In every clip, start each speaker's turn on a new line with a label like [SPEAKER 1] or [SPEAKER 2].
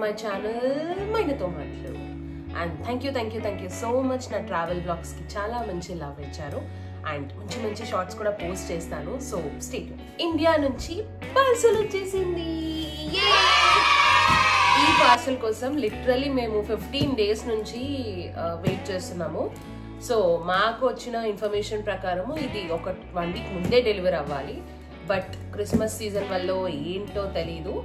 [SPEAKER 1] my channel Maynato Matlu. And thank you so much na travel vlogs ki chala manchi love icharu and manchi shots kuda post chestanu, so stay tuned. India nunchi parcel vachesindi. Yay! Ee parcel kosam literally memu 15 days nunchi wait chestunnamo. So maaku vachina information prakaramu idi oka 1 week munde deliver avvali, but Christmas season vallo ento teliedu.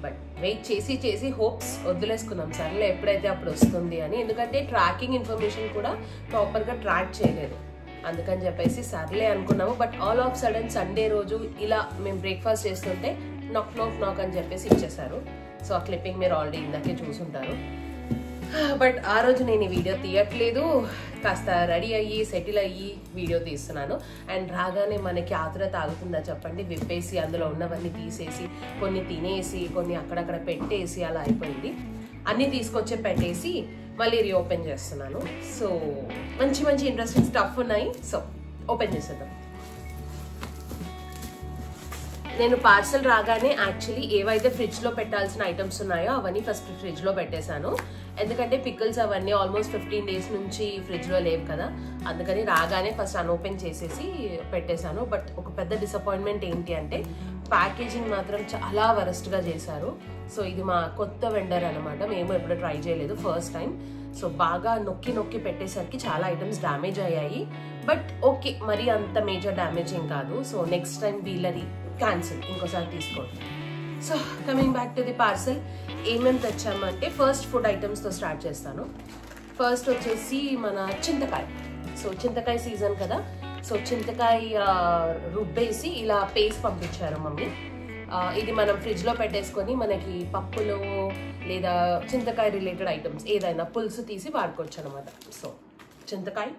[SPEAKER 1] But wait చేసి hopes వదిలేసుకున్నాం, సర్లే ఎప్పుడైతే అప్పుడు వస్తుంది అని. ఎందుకంటే tracking information కూడా ప్రాపర్గా ట్రాక్ చేయలేదు, అందుకని చెప్పేసి సర్లే అనుకున్నాము. But all of sudden Sunday రోజు ఇలా మేము బ్రేక్ఫాస్ట్ చేస్తుంటే నాక్ అని చెప్పేసి ఇచ్చేసారు. సో ఆ క్లిప్పింగ్ మీరు ఆల్రెడీ ఇందాకే చూసుంటారు. బట్ ఆ రోజు నేను ఈ వీడియో తీయట్లేదు, కాస్త రెడీ అయ్యి సెటిల్ అయ్యి వీడియో తీస్తున్నాను. అండ్ రాగానే మనకి ఆతురత ఆగుతుందా చెప్పండి, విప్పేసి అందులో ఉన్నవన్నీ తీసేసి కొన్ని తినేసి కొన్ని అక్కడక్కడ పెట్టేసి అలా అయిపోయింది. అన్నీ తీసుకొచ్చి పెట్టేసి మళ్ళీ రీఓపెన్ చేస్తున్నాను. సో మంచి ఇంట్రెస్టింగ్ స్టఫ్ ఉన్నాయి, సో ఓపెన్ చేసేద్దాం. నేను పార్సల్ రాగానే యాక్చువల్లీ ఏవైతే ఫ్రిడ్జ్లో పెట్టాల్సిన ఐటమ్స్ ఉన్నాయో అవన్నీ ఫస్ట్ ఫ్రిడ్జ్లో పెట్టేశాను. ఎందుకంటే పికిల్స్ అవన్నీ ఆల్మోస్ట్ 15 days నుంచి ఫ్రిడ్జ్లో లేవు కదా, అందుకని రాగానే ఫస్ట్ అన్ఓపెన్ చేసేసి పెట్టేశాను. బట్ ఒక పెద్ద డిసప్పాయింట్మెంట్ ఏంటి అంటే ప్యాకేజింగ్ మాత్రం చాలా వరస్ట్గా చేశారు. సో ఇది మా కొత్త వెండర్ అనమాట, మేము ఎప్పుడు ట్రై చేయలేదు, ఫస్ట్ టైం. సో బాగా నొక్కి పెట్టేసరికి చాలా ఐటమ్స్ డ్యామేజ్ అయ్యాయి. బట్ ఓకే, మరీ అంత మేజర్ డ్యామేజ్ ఏం కాదు. సో నెక్స్ట్ టైం వీళ్ళది క్యాన్సిల్, ఇంకోసారి తీసుకోండి. So coming back to the parcel, ఏమేమి తెచ్చామంటే ఫస్ట్ ఫుడ్ ఐటమ్స్తో స్టార్ట్ చేస్తాను. ఫస్ట్ వచ్చేసి మన చింతకాయ. సో చింతకాయ సీజన్ కదా, సో చింతకాయ రుబ్బేసి ఇలా పేస్ట్ పంపించారు మమ్మీ. ఇది మనం ఫ్రిడ్జ్లో పెట్టేసుకొని మనకి పప్పులో లేదా చింతకాయ రిలేటెడ్ ఐటమ్స్ ఏదైనా పులుసు తీసి వాడుకోవచ్చు అనమాట. సో చింతకాయ.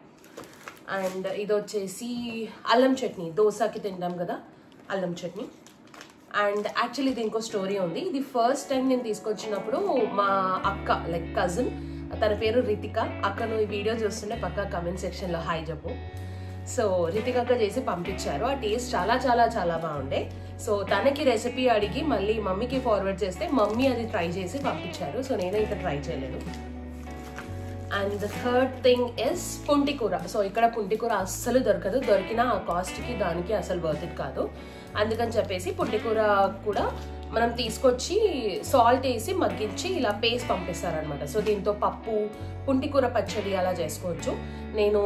[SPEAKER 1] అండ్ ఇది వచ్చేసి అల్లం చట్నీ, దోశకి తింటాం కదా అల్లం చట్నీ. అండ్ యాక్చువల్లీ ఇది ఇంకో స్టోరీ ఉంది. ఇది ఫస్ట్ టైం నేను తీసుకొచ్చినప్పుడు మా అక్క లైక్ కజిన్, తన పేరు రితిక. అక్కను ఈ వీడియో చూస్తుంటే పక్కా కమెంట్ సెక్షన్లో హాయ్ చెప్పు. సో రితిక అక్క చేసి పంపించారు, ఆ టేస్ట్ చాలా బాగుండే. సో తనకి రెసిపీ అడిగి మళ్ళీ మమ్మీకి ఫార్వర్డ్ చేస్తే మమ్మీ అది ట్రై చేసి పంపించారు. సో నేనే ఇంకా ట్రై చేయలేదు. And the third thing is puntikura. So ఇక్కడ పుంటికూర అస్సలు దొరకదు, దొరికినా ఆ కాస్ట్కి దానికి అసలు వర్త్ ఇట్ కాదు. అందుకని చెప్పేసి పుంటికూర కూడా మనం తీసుకొచ్చి సాల్ట్ వేసి మగ్గించి ఇలా పేస్ట్ పంపిస్తారనమాట. సో దీంతో పప్పు, పుంటికూర పచ్చడి అలా చేసుకోవచ్చు. నేను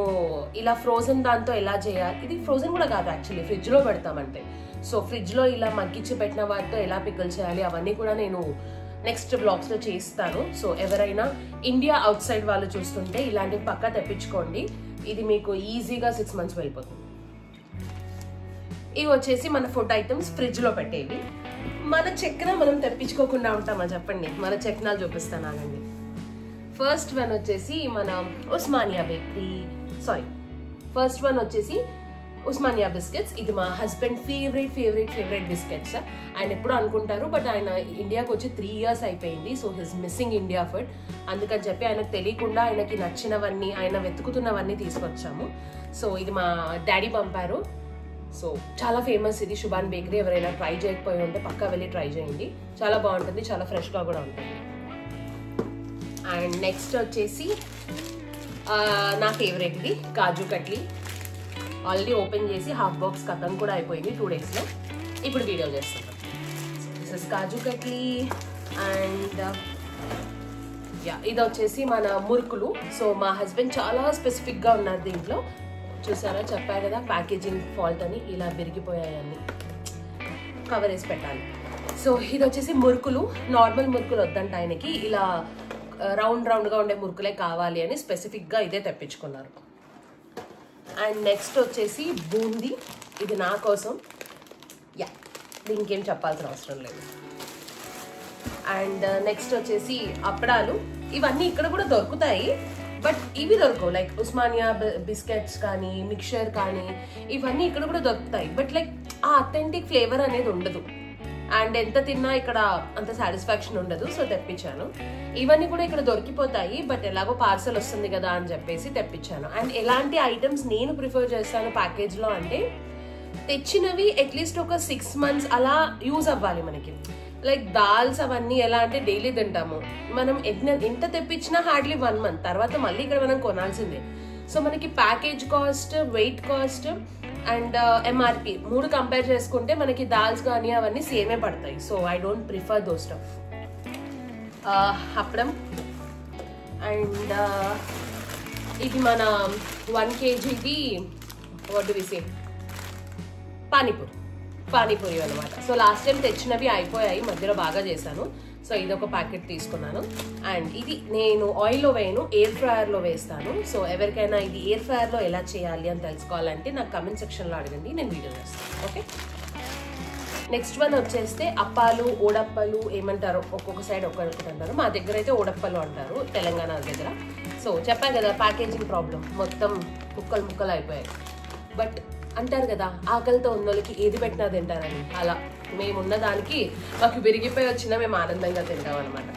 [SPEAKER 1] ఇలా ఫ్రోజన్ దాంతో ఎలా చేయాలి, ఇది ఫ్రోజన్ కూడా కాదు యాక్చువల్లీ, ఫ్రిడ్జ్లో పెడతామంటే. సో ఫ్రిడ్జ్లో ఇలా మగ్గించి పెట్టిన వాటితో ఎలా పిక్కల్ చేయాలి అవన్నీ కూడా నేను నెక్స్ట్ బ్లాగ్స్లో చేస్తాను. సో ఎవరైనా ఇండియా అవుట్ సైడ్ వాళ్ళు చూస్తుంటే ఇలాంటివి పక్కా తెప్పించుకోండి, ఇది మీకు ఈజీగా 6 months వెళ్ళిపోతుంది. ఇవి వచ్చేసి మన ఫుడ్ ఐటమ్స్ ఫ్రిడ్జ్లో పెట్టేవి. మన చక్కెర మనం తెప్పించుకోకుండా ఉంటామా చెప్పండి, మన చక్నాలు చూపిస్తాను ఆగండి. ఫస్ట్ వన్ వచ్చేసి మన ఉస్మానియా బేకరీ, ఫస్ట్ వన్ వచ్చేసి ఉస్మానియా బిస్కెట్స్. ఇది మా హస్బెండ్ ఫేవరెట్ బిస్కెట్స్. ఆయన ఎప్పుడు అనుకుంటారు, బట్ ఆయన ఇండియాకి వచ్చి 3 years అయిపోయింది. So his missing India food. అందుకని చెప్పి ఆయనకు తెలియకుండా ఆయనకి నచ్చినవన్నీ, ఆయన వెతుకుతున్నవన్నీ తీసుకొచ్చాము. సో ఇది మా డాడీ పంపారు. సో చాలా ఫేమస్ ఇది శుభాన్ బేకరీ. ఎవరైనా ట్రై చేయకపోయి ఉంటే పక్కా వెళ్ళి ట్రై చేయండి, చాలా బాగుంటుంది, చాలా ఫ్రెష్గా కూడా ఉంటుంది. అండ్ నెక్స్ట్ వచ్చేసి నా ఫేవరెట్ ఇది కాజు కట్లీ. ఆల్రెడీ ఓపెన్ చేసి హాఫ్ బాక్స్ కథం కూడా అయిపోయింది 2 daysలో. ఇప్పుడు వీడియో చేస్తున్నాం. This is kaju katli. And ఇది వచ్చేసి మన మురుకులు. సో మా హస్బెండ్ చాలా స్పెసిఫిక్గా ఉన్నారు దీంట్లో. చూసారా, చెప్పా కదా ప్యాకేజింగ్ ఫాల్ట్ అని, ఇలా విరిగిపోయాయని కవర్ వేసి పెట్టాలి. సో ఇది వచ్చేసి మురుకులు. నార్మల్ మురుకులు వద్దంట ఆయనకి, ఇలా రౌండ్గా ఉండే మురుకులే కావాలి అని స్పెసిఫిక్గా ఇదే తెప్పించుకున్నారు. అండ్ నెక్స్ట్ వచ్చేసి బూందీ, ఇది నా కోసం, దీనికి ఏం చెప్పాల్సిన అవసరం లేదు. అండ్ నెక్స్ట్ వచ్చేసి అప్పడాలు. ఇవన్నీ ఇక్కడ కూడా దొరుకుతాయి, బట్ ఇవి దొరకవు. లైక్ ఉస్మానియా బిస్కెట్స్ కానీ మిక్చర్ కానీ ఇవన్నీ ఇక్కడ కూడా దొరుకుతాయి, బట్ లైక్ ఆ అథెంటిక్ ఫ్లేవర్ అనేది ఉండదు. అండ్ ఎంత తిన్నా ఇక్కడ అంత సాటిస్ఫాక్షన్ ఉండదు. సో తెప్పించాను. ఇవన్నీ కూడా ఇక్కడ దొరికిపోతాయి, బట్ ఎలాగో పార్సల్ వస్తుంది కదా అని చెప్పేసి తెప్పించాను. అండ్ ఎలాంటి ఐటమ్స్ నేను ప్రిఫర్ చేస్తాను ప్యాకేజ్లో అంటే తెచ్చినవి అట్లీస్ట్ ఒక 6 months అలా యూజ్ అవ్వాలి మనకి. లైక్ దాల్స్ అవన్నీ ఎలా అంటే డైలీ తింటాము మనం. ఎంత తెప్పించినా హార్డ్లీ 1 month తర్వాత మళ్ళీ ఇక్కడ మనం కొనాల్సిందే. సో మనకి package cost, weight cost and MRP 3 compare చేసుకుంటే మనకి దాల్స్ కానీ అవన్నీ సేమే పడతాయి. So I don't prefer those stuff. అప్పడం అండ్ ఇది మన 1 kgది what do we say panipuri అనమాట. సో లాస్ట్ టైం తెచ్చినవి అయిపోయాయి, మధ్యలో బాగా చేశాను. సో ఇది ఒక ప్యాకెట్ తీసుకున్నాను. అండ్ ఇది నేను ఆయిల్లో వేయను, ఎయిర్ ఫ్రైయర్లో వేస్తాను. సో ఎవరికైనా ఇది ఎయిర్ ఫ్రైయర్లో ఎలా చేయాలి అని తెలుసుకోవాలంటే నాకు కమెంట్ సెక్షన్లో అడగండి, నేను వీడియో చేస్తాను. ఓకే, నెక్స్ట్ వన్ వచ్చేస్తే అప్పాలు, ఓడప్పలు ఏమంటారు, ఒక్కొక్క సైడ్ ఒక్కొక్కటి అంటారు. మా దగ్గర అయితే ఓడప్పలు అంటారు, తెలంగాణ దగ్గర. సో చెప్పాను కదా ప్యాకేజింగ్ ప్రాబ్లం, మొత్తం ముక్కలు అయిపోయాయి. బట్ అంటారు కదా ఆకలితో ఉన్న వాళ్ళకి ఏది పెట్టినా తింటారని, అలా మేమున్న దానికి మాకు విరిగిపోయి వచ్చినా మేము ఆనందంగా తింటాం అనమాట.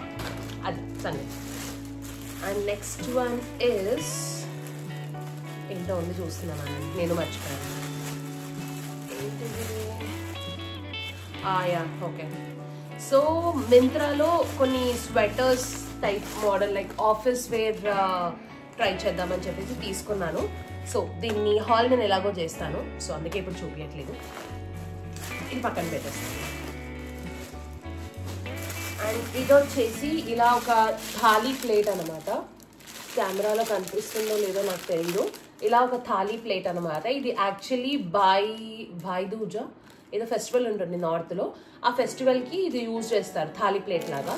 [SPEAKER 1] అది సంగతి. అండ్ నెక్స్ట్ వన్ ఇస్ ఏంటో ఉంది చూస్తున్నాను, నేను మర్చిపోయాను. Yeah okay. సో మింత్రాలో కొన్ని sweaters type model like office wear try చేద్దామని చెప్పేసి తీసుకున్నాను. సో దీన్ని హాల్ నేను ఎలాగో చేస్తాను, సో అందుకే ఇప్పుడు చూపించట్లేదు, ఇది పక్కన పెట్టేస్తాను. అండ్ ఇది వచ్చేసి ఇలా ఒక థాలీ ప్లేట్ అనమాట. కెమెరాలో కనిపిస్తుందో లేదో నాకు తెలియదు. ఇలా ఒక థాలీ ప్లేట్ అనమాట. ఇది యాక్చువల్లీ భాయ్ దూజా ఏదో ఫెస్టివల్ ఉంటుంది నార్త్లో, ఆ ఫెస్టివల్కి ఇది యూజ్ చేస్తారు థాలీ ప్లేట్ లాగా.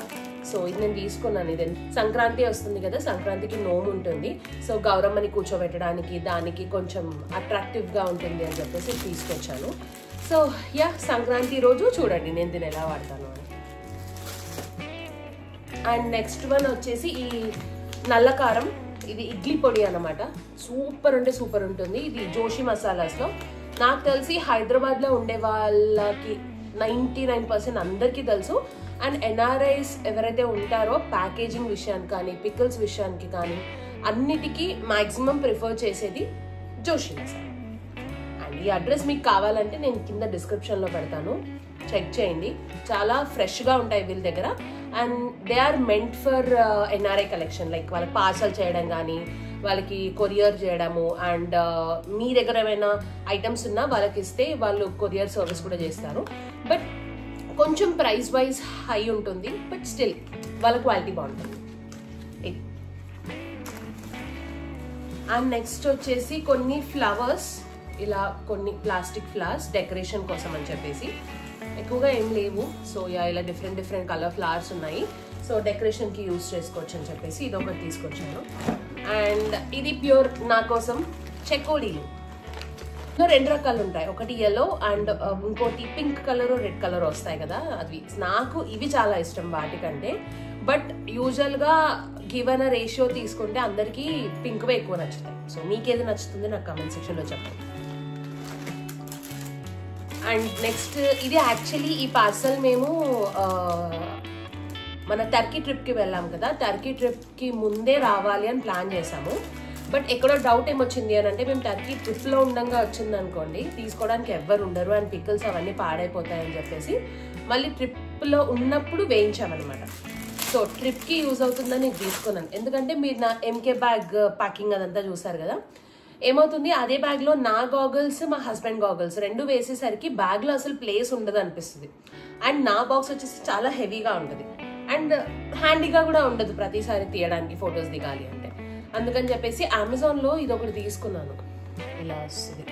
[SPEAKER 1] సో ఇది నేను తీసుకున్నాను. ఇది సంక్రాంతి వస్తుంది కదా, సంక్రాంతికి నోము ఉంటుంది. సో గౌరమ్మని కూర్చోబెట్టడానికి దానికి కొంచెం అట్రాక్టివ్గా ఉంటుంది అని చెప్పేసి తీసుకొచ్చాను. సో యా సంక్రాంతి రోజు చూడండి నేను దీన్ని ఎలా వాడతాను అని. అండ్ నెక్స్ట్ వన్ వచ్చేసి ఈ నల్ల కారం, ఇది ఇడ్లీ పొడి అనమాట. సూపర్ అంటే సూపర్ ఉంటుంది. ఇది జోషి మసాలాస్లో. నాకు తెలిసి హైదరాబాద్లో ఉండే వాళ్ళకి 99% అందరికీ తెలుసు. అండ్ ఎన్ఆర్ఐస్ ఎవరైతే ఉంటారో ప్యాకేజింగ్ విషయానికి కానీ పికిల్స్ విషయానికి కానీ అన్నిటికీ మ్యాక్సిమం ప్రిఫర్ చేసేది జోషి మసాలా. అండ్ ఈ అడ్రస్ మీకు కావాలంటే నేను కింద డిస్క్రిప్షన్లో పెడతాను, చెక్ చేయండి. చాలా ఫ్రెష్గా ఉంటాయి వీళ్ళ దగ్గర. And they are meant for NRI collection, like వాళ్ళకి పార్సల్ చేయడం కానీ వాళ్ళకి కొరియర్ చేయడము. అండ్ మీ దగ్గర ఏమైనా ఐటమ్స్ ఉన్నా వాళ్ళకి ఇస్తే వాళ్ళు కొరియర్ సర్వీస్ కూడా చేస్తారు. బట్ కొంచెం ప్రైస్ వైజ్ హై ఉంటుంది, బట్ స్టిల్ వాళ్ళ క్వాలిటీ బాగుంటుంది. అండ్ నెక్స్ట్ వచ్చేసి కొన్ని ఫ్లవర్స్, ఇలా కొన్ని ప్లాస్టిక్ ఫ్లవర్స్ డెకరేషన్ కోసం అని చెప్పేసి, ఎక్కువగా ఏం లేవు. సో ఇలా డిఫరెంట్ కలర్ ఫ్లవర్స్ ఉన్నాయి. సో డెకరేషన్కి యూజ్ చేసుకోవచ్చు అని చెప్పేసి ఇది ఒకటి తీసుకొచ్చాను. అండ్ ఇది ప్యూర్ నా కోసం చెకోడీలు. 2 రకాలు ఉంటాయి, ఒకటి yellow అండ్ ఇంకోటి పింక్ కలర్, రెడ్ కలర్ వస్తాయి కదా. అది నాకు ఇవి చాలా ఇష్టం వాటికంటే. బట్ యూజువల్గా గివెన్ రేషియో తీసుకుంటే అందరికీ పింక్వే ఎక్కువ నచ్చుతాయి. సో మీకేది నచ్చుతుంది నాకు కామెంట్ సెక్షన్లో చెప్పండి. అండ్ నెక్స్ట్ ఇది యాక్చువల్లీ ఈ పార్సల్ మేము మన టర్కీ ట్రిప్కి వెళ్ళాం కదా, టర్కీ ట్రిప్కి ముందే రావాలి అని ప్లాన్ చేసాము. బట్ ఎక్కడో డౌట్ ఏమొచ్చింది అని అంటే, మేము టర్కీ ట్రిప్లో ఉండగా వచ్చింది అనుకోండి, తీసుకోవడానికి ఎవ్వరు ఉండరు అండ్ పికిల్స్ అవన్నీ పాడైపోతాయని చెప్పేసి మళ్ళీ ట్రిప్లో ఉన్నప్పుడు వేయించామన్నమాట. సో ట్రిప్కి యూజ్ అవుతుందని నేను తీసుకున్నాను. ఎందుకంటే మీరు నా ఎంకే బ్యాగ్ ప్యాకింగ్ అదంతా చూసారు కదా, ఏమవుతుంది అదే బ్యాగ్లో నా గాగల్స్ మా హస్బెండ్ గాగల్స్ 2 వేసేసరికి బ్యాగ్లో అసలు ప్లేస్ ఉండదు అనిపిస్తుంది. అండ్ నా బాక్స్ వచ్చేసి చాలా హెవీగా ఉంటుంది అండ్ హ్యాండీగా కూడా ఉండదు ప్రతిసారి తీయడానికి, ఫొటోస్ దిగాలి అంటే. అందుకని చెప్పేసి అమెజాన్లో ఇది ఒకటి తీసుకున్నాను. ఇలా వస్తుంది,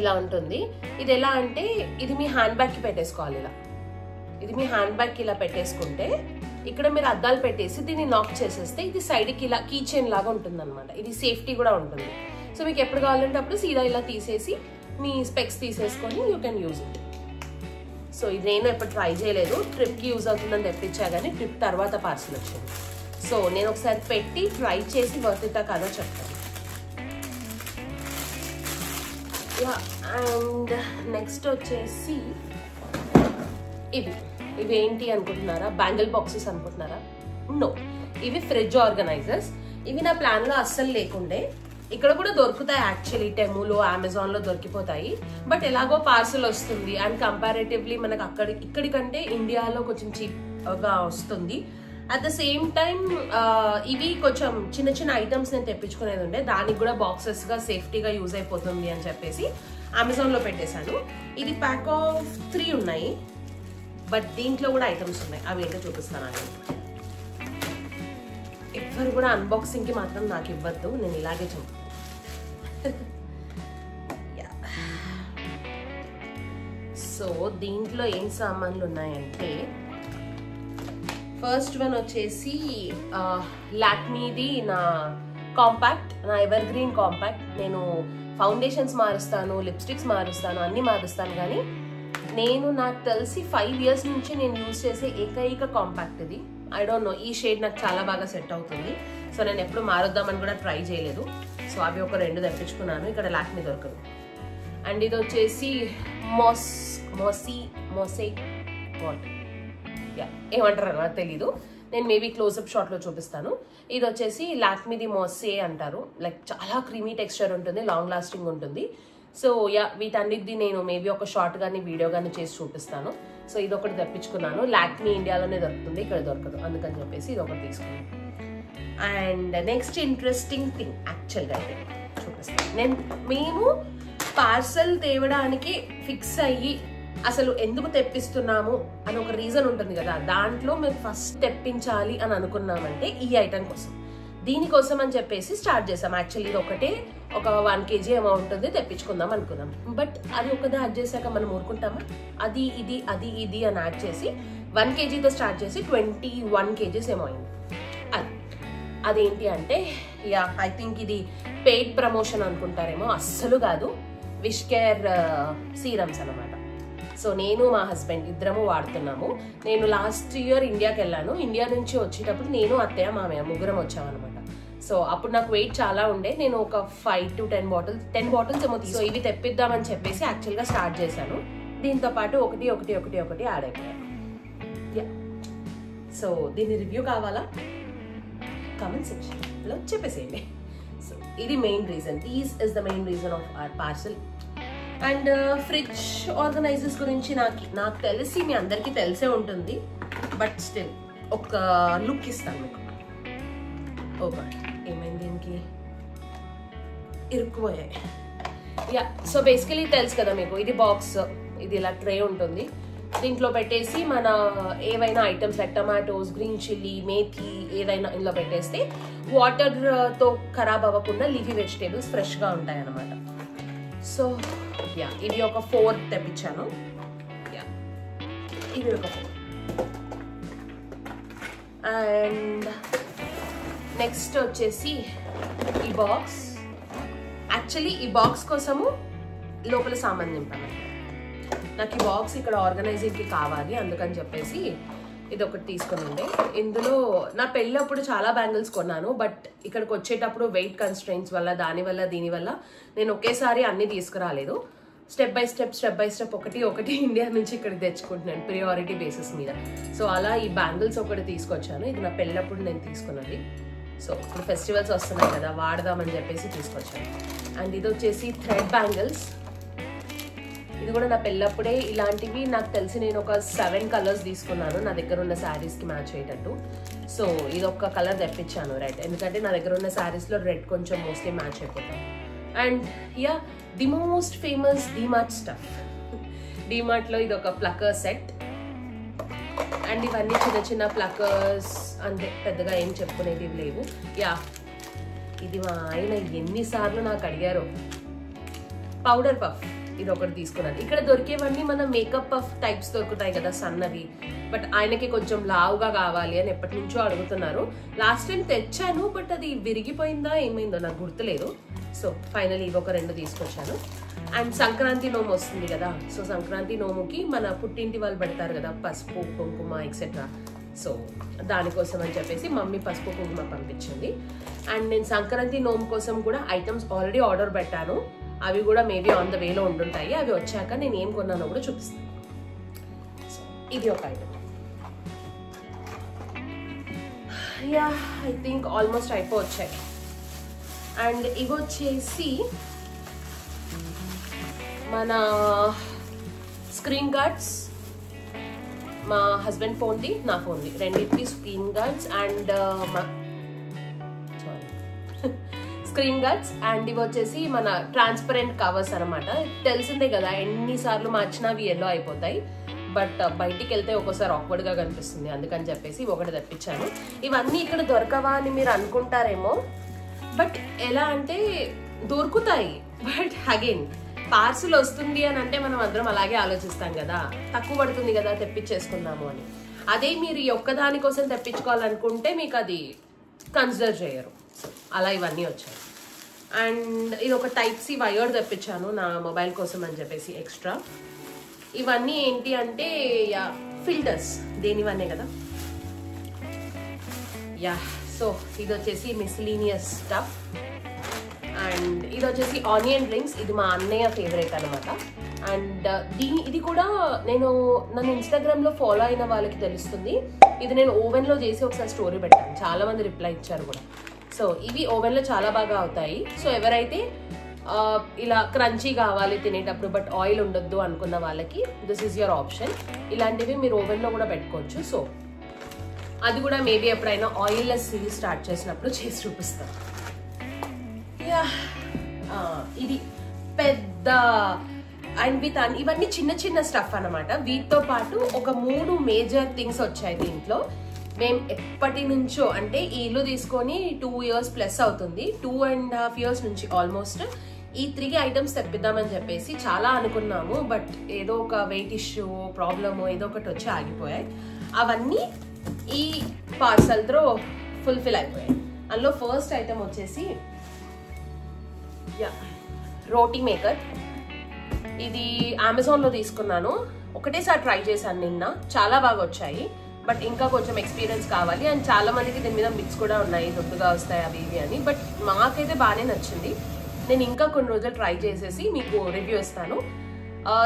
[SPEAKER 1] ఇలా ఉంటుంది. ఇది ఎలా అంటే ఇది మీ హ్యాండ్ బ్యాగ్కి పెట్టేసుకోవాలి. ఇలా ఇది మీ హ్యాండ్ బ్యాగ్కి ఇలా పెట్టేసుకుంటే ఇక్కడ మీరు అద్దాలు పెట్టేసి దీన్ని లాక్ చేసేస్తే ఇది సైడ్కి ఇలా కీ చైన్ లాగా ఉంటుంది అనమాట. ఇది సేఫ్టీ కూడా ఉంటుంది. సో మీకు ఎప్పుడు కావాలంటే అప్పుడు సీదా ఇలా తీసేసి మీ స్పెక్స్ తీసేసుకొని you can use it. So ఇది నేను ఎప్పుడు ట్రై చేయలేదు, ట్రిప్కి యూజ్ అవుతుందని తెప్పించా కానీ ట్రిప్ తర్వాత పార్సల్ వచ్చింది. సో నేను ఒకసారి పెట్టి ట్రై చేసి వర్తితా కదా చెప్తాను. అండ్ నెక్స్ట్ వచ్చేసి ఇవి ఏంటి అనుకుంటున్నారా? బ్యాంగిల్ బాక్సెస్ అనుకుంటున్నారా? నో, ఇవి ఫ్రిడ్జ్ ఆర్గనైజర్స్. ఇవి నా ప్లాన్లో అస్సలు లేకుండే. ఇక్కడ కూడా దొరుకుతాయి యాక్చువల్లీ, టెములో అమెజాన్లో దొరికిపోతాయి. బట్ ఎలాగో పార్సల్ వస్తుంది అండ్ కంపారేటివ్లీ మనకు ఇక్కడికంటే ఇండియాలో కొంచెం చీప్గా వస్తుంది. అట్ ద సేమ్ టైం ఇవి కొంచెం చిన్న చిన్న ఐటమ్స్ నేను తెప్పించుకునేది ఉండే, దానికి కూడా బాక్సెస్గా సేఫ్టీగా యూజ్ అయిపోతుంది అని చెప్పేసి అమెజాన్లో పెట్టేశాను. ఇది ప్యాక్ ఆఫ్ 3 ఉన్నాయి, బట్ దీంట్లో కూడా ఐటమ్స్ ఉన్నాయి. అవి ఏంటో చూపిస్తాను. ఎవ్వరు కూడా అన్బాక్సింగ్కి మాత్రం నాకు ఇవ్వద్దు, నేను ఇలాగే చెప్తాను. సో దీంట్లో ఏం సామాన్లు ఉన్నాయంటే, ఫస్ట్ వన్ వచ్చేసి లాక్మీది నా కాంపాక్ట్, నా ఎవర్ గ్రీన్ కాంపాక్ట్. నేను ఫౌండేషన్స్ మారుస్తాను, లిప్స్టిక్స్ మారుస్తాను, అన్నీ మారుస్తాను, కానీ నాకు తెలిసి 5 years నుంచి నేను యూజ్ చేసే ఏకైక కాంపాక్ట్ ఇది. ఐ డోంట్ నో, ఈ షేడ్ నాకు చాలా బాగా సెట్ అవుతుంది. సో నేను ఎప్పుడు మారుద్దామని కూడా ట్రై చేయలేదు. సో అవి ఒక 2 తెప్పించుకున్నాను. ఇక్కడ లాక్మీ దొరకదు. అండ్ ఇది వచ్చేసి మోసే ఏమంటారు నాకు తెలీదు, నేను మేబీ క్లోజ్అప్ షాట్లో చూపిస్తాను. ఇది వచ్చేసి లాక్మీది మోసే అంటారు. లైక్ చాలా క్రీమీ టెక్స్చర్ ఉంటుంది, లాంగ్ లాస్టింగ్ ఉంటుంది. సో వీటన్నిటిది నేను మేబీ ఒక షార్ట్ కానీ వీడియో కానీ చేసి చూపిస్తాను. సో ఇది ఒకటి తెప్పించుకున్నాను. లాక్మీ ఇండియాలోనే దొరుకుతుంది, ఇక్కడ దొరకదు, అందుకని చెప్పేసి ఇది ఒకటి తీసుకున్నాను. అండ్ నెక్స్ట్ ఇంట్రెస్టింగ్ థింగ్ యాక్చువల్గా అయితే చూపిస్తాను. మేము పార్సల్ తేవడానికి ఫిక్స్ అయ్యి అసలు ఎందుకు తెప్పిస్తున్నాము అని ఒక రీజన్ ఉంటుంది కదా, దాంట్లో మేము ఫస్ట్ తెప్పించాలి అని అనుకున్నామంటే ఈ ఐటమ్ కోసం, దీనికోసం అని చెప్పేసి స్టార్ట్ చేసాం. యాక్చువల్లీ ఇది ఒకటే ఒక 1 kg అమౌంట్ ఉంటుంది, తెప్పించుకుందాం అనుకున్నాం. బట్ అది ఒకదా యాడ్ చేశాక మనం ఊరుకుంటామా, అది ఇది అని యాడ్ చేసి 1 kgతో స్టార్ట్ చేసి 21 kgs ఏమో అయింది. అదేంటి అంటే ఐ థింక్ ఇది పెయిడ్ ప్రమోషన్ అనుకుంటారేమో, అస్సలు కాదు. విష్ కేర్ సీరమ్స్ అనమాట. సో నేను మా హస్బెండ్ ఇద్దరము వాడుతున్నాము. నేను లాస్ట్ ఇయర్ ఇండియాకి వెళ్ళాను. ఇండియా నుంచి వచ్చేటప్పుడు నేను అత్తయ్య మామయ్య ముగ్గురం వచ్చామన్నమాట. సో అప్పుడు నాకు వెయిట్ చాలా ఉండే, నేను ఒక 5 to 10 బాటిల్స్ ఏమో సో ఇవి తెప్పిద్దామని చెప్పేసి యాక్చువల్గా స్టార్ట్ చేశాను. దీంతో పాటు ఒకటి యాడ్ అయిపోయాయి. సో దీని రివ్యూ కావాలా, కామెంట్ సెక్షన్లో చెప్పేసేయండి. సో ఇది main reason, these is the main reason of our parcel. And fridge organisers గురించి నాకు తెలిసి మీ అందరికీ తెలిసే ఉంటుంది, బట్ స్టిల్ ఒక లుక్ ఇస్తాను మీకు. ఓ గాడ్, ఏమైంది దీనికి, ఇరుక్కుపోయాయి. సో బేసికలీ తెలుసు కదా మీకు, ఇది బాక్స్, ఇది ఇలా ట్రే ఉంటుంది. దీంట్లో పెట్టేసి మన ఏవైనా items like tomatoes, green chilli, methi ఏదైనా ఇందులో పెట్టేస్తే వాటర్తో ఖరాబ్ అవ్వకుండా లీఫీ వెజిటేబుల్స్ ఫ్రెష్గా ఉంటాయి అన్నమాట. సో ఇది ఒక 4 తెప్పించాను. ఇది ఒక 4. అండ్ నెక్స్ట్ వచ్చేసి ఈ బాక్స్. యాక్చువల్లీ ఈ బాక్స్ కోసము లోపల సామాన్ నింపాను. నాకు ఈ బాక్స్ ఇక్కడ ఆర్గనైజింగ్కి కావాలి, అందుకని చెప్పేసి ఇది ఒకటి తీసుకుని ఉండే. ఇందులో నా పెళ్ళప్పుడు చాలా బ్యాంగిల్స్ కొన్నాను, బట్ ఇక్కడికి వచ్చేటప్పుడు వెయిట్ కన్స్ట్రెయింట్స్ వల్ల దీనివల్ల నేను ఒకేసారి అన్ని తీసుకురాలేదు. స్టెప్ బై స్టెప్ ఒకటి ఇండియా నుంచి ఇక్కడికి తెచ్చుకుంటున్నాను ప్రియారిటీ బేసిస్ మీద. సో అలా ఈ బ్యాంగిల్స్ ఒకటి తీసుకొచ్చాను. ఇది నా పెళ్ళప్పుడు నేను తీసుకున్నది. సో ఇప్పుడు ఫెస్టివల్స్ వస్తున్నాయి కదా, వాడదామని చెప్పేసి తీసుకొచ్చాను. అండ్ ఇది వచ్చేసి థ్రెడ్ బ్యాంగిల్స్. ఇది కూడా నా పెళ్ళప్పుడే ఇలాంటివి నాకు తెలిసి నేను ఒక 7 కలర్స్ తీసుకున్నాను నా దగ్గర ఉన్న శారీస్కి మ్యాచ్ అయ్యేటట్టు. సో ఇది ఒక కలర్ తెప్పించాను రెడ్, ఎందుకంటే నా దగ్గర ఉన్న శారీస్లో రెడ్ కొంచెం మోస్ట్లీ మ్యాచ్ అయిపోతాం. And the most famous DMart stuff. డీమార్ట్లో ఇది ఒక ప్లక్కర్ సెట్. అండ్ ఇవన్నీ చిన్న ప్లక్కర్స్, అంటే పెద్దగా ఏం చెప్పుకునేది లేవు. ఇది మా ఆయన ఎన్నిసార్లు నాకు అడిగారు. పౌడర్ పఫ్ ఇది ఒకటి తీసుకున్నాను. ఇక్కడ దొరికేవన్నీ మన మేకప్ పఫ్ టైప్స్ దొరుకుతాయి కదా సన్నవి, బట్ ఆయనకి కొంచెం లావుగా కావాలి అని ఎప్పటి నుంచో అడుగుతున్నారు. లాస్ట్ టైం తెచ్చాను, బట్ అది విరిగిపోయిందా ఏమైందో నాకు గుర్తులేదు. సో ఫైనల్ ఇవి ఒక 2 తీసుకొచ్చాను. అండ్ సంక్రాంతి నోము వస్తుంది కదా, సో సంక్రాంతి నోముకి మన పుట్టింటి వాళ్ళు పెడతారు కదా పసుపు, కుంకుమ ఎక్సెట్రా. సో దానికోసం అని చెప్పేసి మమ్మీ పసుపు కుంకుమ పంపించింది. అండ్ నేను సంక్రాంతి నోము కోసం కూడా ఐటమ్స్ ఆల్రెడీ ఆర్డర్ పెట్టాను. అవి కూడా మేబీ ఆన్ ద వేలో ఉంటుంటాయి. అవి వచ్చాక నేను ఏం కొన్నానో కూడా చూపిస్తాను. సో ఇది ఒక ఐటమ్. ఐ థింక్ ఆల్మోస్ట్ అయిపోవచ్చాయి. అండ్ ఇవి వచ్చేసి మన స్క్రీన్ గార్డ్స్, మా హస్బెండ్ ఫోన్ది, నా ఫోన్ది, రెండింటికి screen guards and screen guards. అండ్ ఇవి వచ్చేసి మన ట్రాన్స్పరెంట్ కవర్స్ అనమాట. తెలిసిందే కదా, ఎన్నిసార్లు మార్చినా అవి ఎల్లో అయిపోతాయి, బట్ బయటికి వెళ్తే ఒక్కోసారి ఆక్వర్డ్గా కనిపిస్తుంది, అందుకని చెప్పేసి ఒకటి తెప్పించాను. ఇవన్నీ ఇక్కడ దొరకవా అని మీరు అనుకుంటారేమో, బట్ ఎలా అంటే దొరుకుతాయి, బట్ అగైన్ పార్సిల్ వస్తుంది అని అంటే మనం అందరం అలాగే ఆలోచిస్తాం కదా, తక్కువ పడుతుంది కదా తెప్పించేసుకుందాము అని. అదే మీరు ఈ ఒక్కదాని కోసం తెప్పించుకోవాలనుకుంటే మీకు అది కన్సిడర్ చేయరు. అలా ఇవన్నీ వచ్చాయి. అండ్ ఇది ఒక టైప్ సి వైర్ తెప్పించాను నా మొబైల్ కోసం అని చెప్పేసి ఎక్స్ట్రా. ఇవన్నీ ఏంటి అంటే ఫిల్టర్స్, దేనివన్నీ కదా. సో ఇది వచ్చేసి మిస్లీనియస్ స్టఫ్. అండ్ ఇది వచ్చేసి ఆనియన్ రింగ్స్, ఇది మా అన్నయ్య ఫేవరెట్ అనమాట. అండ్ ఇది కూడా నన్ను ఇన్స్టాగ్రామ్లో ఫాలో అయిన వాళ్ళకి తెలుస్తుంది. ఇది నేను ఓవెన్లో చేసి ఒకసారి స్టోరీ పెట్టాను, చాలా మంది రిప్లై ఇచ్చారు కూడా. సో ఇవి ఓవెన్లో చాలా బాగా అవుతాయి. సో ఎవరైతే ఇలా క్రంచీ కావాలి తినేటప్పుడు బట్ ఆయిల్ ఉండొద్దు అనుకున్న వాళ్ళకి దిస్ ఈజ్ యువర్ ఆప్షన్. ఇలాంటివి మీరు ఓవెన్లో కూడా పెట్టుకోవచ్చు. సో అది కూడా మేబీ ఎప్పుడైనా ఆయిల్లెస్ సిరీస్ స్టార్ట్ చేసినప్పుడు చేసి చూపిస్తాను. ఇది పెద్ద అండ్ ఇవన్నీ చిన్న చిన్న స్టఫ్ అనమాట. వీటితో పాటు ఒక 3 మేజర్ థింగ్స్ వచ్చాయి దీంట్లో. మేము ఎప్పటి నుంచో అంటే ఈ ఇల్లు తీసుకొని 2 years ప్లస్ అవుతుంది, 2.5 years నుంచి ఆల్మోస్ట్ ఈ 3 items తెప్పిద్దామని చెప్పేసి చాలా అనుకున్నాము. బట్ ఏదో ఒక వెయిట్ ఇష్యూ ప్రాబ్లము ఏదో ఒకటి వచ్చి ఆగిపోయాయి. అవన్నీ ఈ పార్సల్తో ఫుల్ఫిల్ అయిపోయాయి. అందులో ఫస్ట్ ఐటమ్ వచ్చేసి రోటీ మేకర్. ఇది అమెజాన్లో తీసుకున్నాను, ఒకటేసారి ట్రై చేశాను నిన్న, చాలా బాగా వచ్చాయి. బట్ ఇంకా కొంచెం ఎక్స్పీరియన్స్ కావాలి. అండ్ చాలా మందికి దీని మీద మిక్స్ కూడా ఉన్నాయి, దొడ్డుగా వస్తాయి అవి ఇవి అని. బట్ మాకైతే బాగానే నచ్చింది. నేను ఇంకా కొన్ని రోజులు ట్రై చేసేసి మీకు రివ్యూ ఇస్తాను.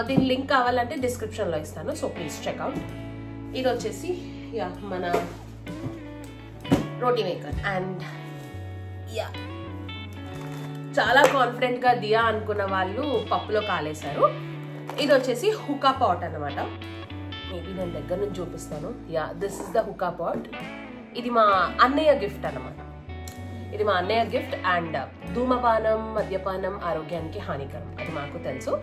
[SPEAKER 1] దీని లింక్ కావాలంటే డిస్క్రిప్షన్లో ఇస్తాను, సో ప్లీజ్ చెక్అవుట్. ఇది వచ్చేసి మన రోటీ మేకర్. అండ్ చాలా కాన్ఫిడెంట్గా దియా అనుకున్న వాళ్ళు పప్పులో కాలేశారు. ఇది వచ్చేసి హుకా పాట్ అనమాట. మేబీ నేను దగ్గర నుంచి చూపిస్తాను. This is the hookah pot. ఇది మా అన్నయ్య గిఫ్ట్ అనమాట. ఇది మా అన్నయ్య గిఫ్ట్. అండ్ ధూమపానం మద్యపానం ఆరోగ్యానికి హానికరం, అది మాకు తెలుసు.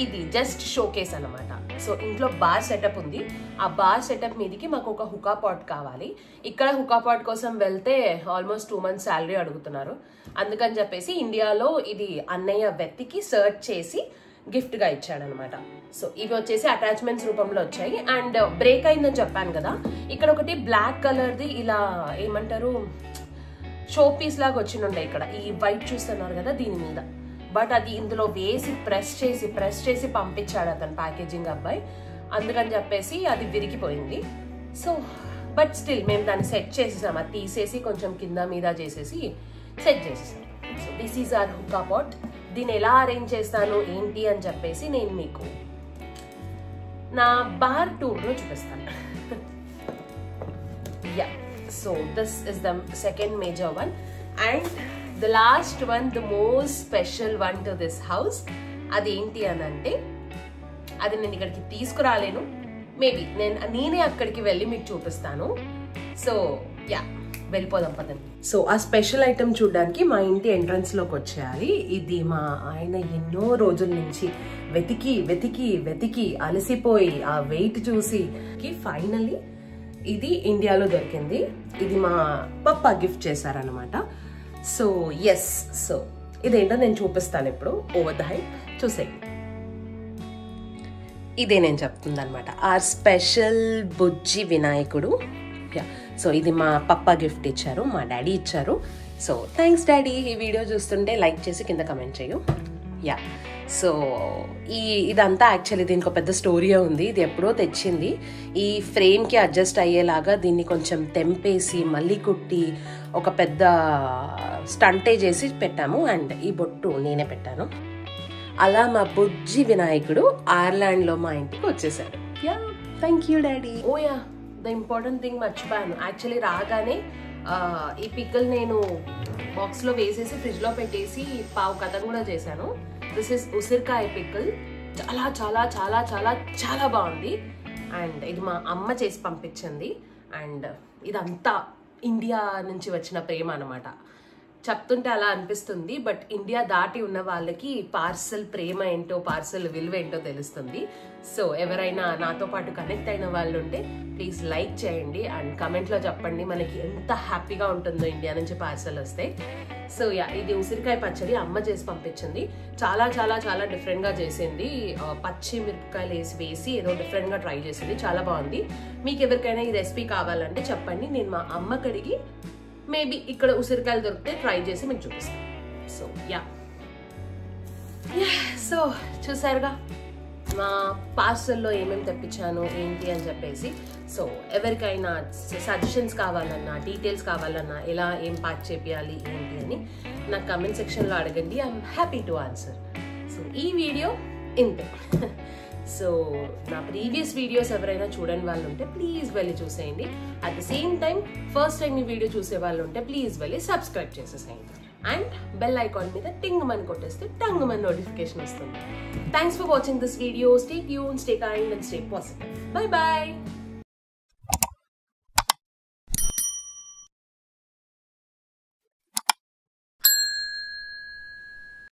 [SPEAKER 1] ఇది జస్ట్ షోకేస్ అనమాట. సో ఇంట్లో బార్ సెటప్ ఉంది, ఆ బార్ సెటప్ మీదకి మాకు ఒక హుకా పాట్ కావాలి. ఇక్కడ హుకా పాట్ కోసం వెళ్తే ఆల్మోస్ట్ 2 months శాలరీ అడుగుతున్నారు. అందుకని చెప్పేసి ఇండియాలో ఇది అన్నయ్య వెతికి సర్చ్ చేసి గిఫ్ట్గా ఇచ్చాడనమాట. సో ఇవి వచ్చేసి అటాచ్మెంట్స్ రూపంలో వచ్చాయి. అండ్ బ్రేక్ అయిందని చెప్పాను కదా, ఇక్కడ ఒకటి బ్లాక్ కలర్ది ఇలా ఏమంటారు షో పీస్ లాగా వచ్చిండే ఇక్కడ, ఈ వైట్ చూస్తున్నారు కదా దీని మీద. బట్ అది ఇందులో వేసి ప్రెస్ చేసి పంపించాడు అతను ప్యాకేజింగ్ అబ్బాయి. అందుకని చెప్పేసి అది విరిగిపోయింది. సో బట్ స్టిల్ మేము దాన్ని సెట్ చేసేసాం, అది తీసేసి కొంచెం కింద మీద చేసేసి సెట్ చేసేసాం. So this is our hookah pot. దీన్ని ఎలా అరేంజ్ చేస్తాను ఏంటి అని చెప్పేసి నేను మీకు నా బార్ టూర్లో చూపిస్తాను. So this is the second major one. And the last one, the most special one to this house. అదేంటి అని అంటే, అది నేను ఇక్కడికి తీసుకురాలేను, మేబీ నేనే అక్కడికి వెళ్ళి మీకు చూపిస్తాను. సో వెళ్ళిపోదాం పదండి. సో ఆ స్పెషల్ ఐటమ్ చూడడానికి మా ఇంటి ఎంట్రన్స్ లోకి వచ్చేయాలి. ఇది మా ఆయన ఎన్నో రోజుల నుంచి వెతికి అలసిపోయి ఆ వెయిట్ చూసి ఫైనల్లీ ఇది ఇండియాలో దొరికింది. ఇది మా పప్పా గిఫ్ట్ చేశారనమాట. సో సో ఇదేంటో నేను చూపిస్తాను ఇప్పుడు. ఓవర్ ద హైప్ చూసేయండి. ఇదే నేను చెప్తుంది అనమాట, ఆ స్పెషల్ బుజ్జి వినాయకుడు. సో ఇది మా పప్పా గిఫ్ట్ ఇచ్చారు, మా డాడీ ఇచ్చారు. So thanks daddy. ఈ వీడియో చూస్తుంటే లైక్ చేసి కింద కమెంట్ చేయు. సో ఇదంతా యాక్చువల్లీ దీనికి ఒక పెద్ద స్టోరీయే ఉంది. ఇది ఎప్పుడో తెచ్చింది. ఈ ఫ్రేమ్కి అడ్జస్ట్ అయ్యేలాగా దీన్ని కొంచెం తెంపేసి మళ్ళీ కుట్టి ఒక పెద్ద స్టంటే చేసి పెట్టాము. అండ్ ఈ బొట్టు నేనే పెట్టాను. అలా మా బుజ్జి వినాయకుడు ఐర్లాండ్లో మా ఇంటికి వచ్చేసాడు. Thank you daddy. The important thing మర్చిపోయాను. యాక్చువల్లీ రాగానే ఈ పిక్కల్ నేను బాక్స్లో వేసేసి ఫ్రిడ్జ్లో పెట్టేసి పావు కథను కూడా చేశాను. దిస్ ఇస్ ఉసిరికాయ పిక్కల్. చాలా చాలా చాలా చాలా చాలా బాగుంది. అండ్ ఇది మా అమ్మ చేసి పంపించింది. అండ్ ఇదంతా ఇండియా నుంచి వచ్చిన ప్రేమ అనమాట. చెప్తుంటే అలా అనిపిస్తుంది, బట్ ఇండియా దాటి ఉన్న వాళ్ళకి పార్సల్ ప్రేమ ఏంటో, పార్సల్ విలువ ఏంటో తెలుస్తుంది. సో ఎవరైనా నాతో పాటు కనెక్ట్ అయిన వాళ్ళు ఉంటే ప్లీజ్ లైక్ చేయండి అండ్ కమెంట్లో చెప్పండి మనకి ఎంత హ్యాపీగా ఉంటుందో ఇండియా నుంచి పార్సల్ వస్తే. సో ఇది ఉసిరికాయ పచ్చడి అమ్మ చేసి పంపించింది. చాలా చాలా చాలా డిఫరెంట్గా చేసింది. పచ్చి మిరపకాయలు వేసి ఏదో డిఫరెంట్గా ట్రై చేసింది. చాలా బాగుంది. మీకు ఎవరికైనా ఈ రెసిపీ కావాలంటే చెప్పండి. నేను మా అమ్మ కడిగి మేబీ ఇక్కడ ఉసిరికాయలు దొరికితే ట్రై చేసి మీకు చూపిస్తాను. సో చూసారుగా మా పార్సల్లో ఏమేమి తెప్పించాను ఏంటి అని చెప్పేసి. సో ఎవరికైనా సజెషన్స్ కావాలన్నా, డీటెయిల్స్ కావాలన్నా, ఎలా ఏం ప్యాక్ చేయాలి ఏంటి అని నాకు కమెంట్ సెక్షన్లో అడగండి. I'm happy to answer. So ఈ వీడియో ఇంతే. సో నా ప్రీవియస్ వీడియోస్ ఎవరైనా చూడని వాళ్ళు ఉంటే ప్లీజ్ వెళ్ళి చూసేయండి. At the same time first time ఈ వీడియో చూసే వాళ్ళు ఉంటే ప్లీజ్ వెళ్ళి సబ్స్క్రైబ్ చేసేసేయండి. అండ్ బెల్ ఐకాన్ మీద టింగ్ మని కొట్టేస్తే టంగ్ మని నోటిఫికేషన్ వస్తుంది. Thanks for watching this video. Stay tune, stay kind and stay positive. Bye bye.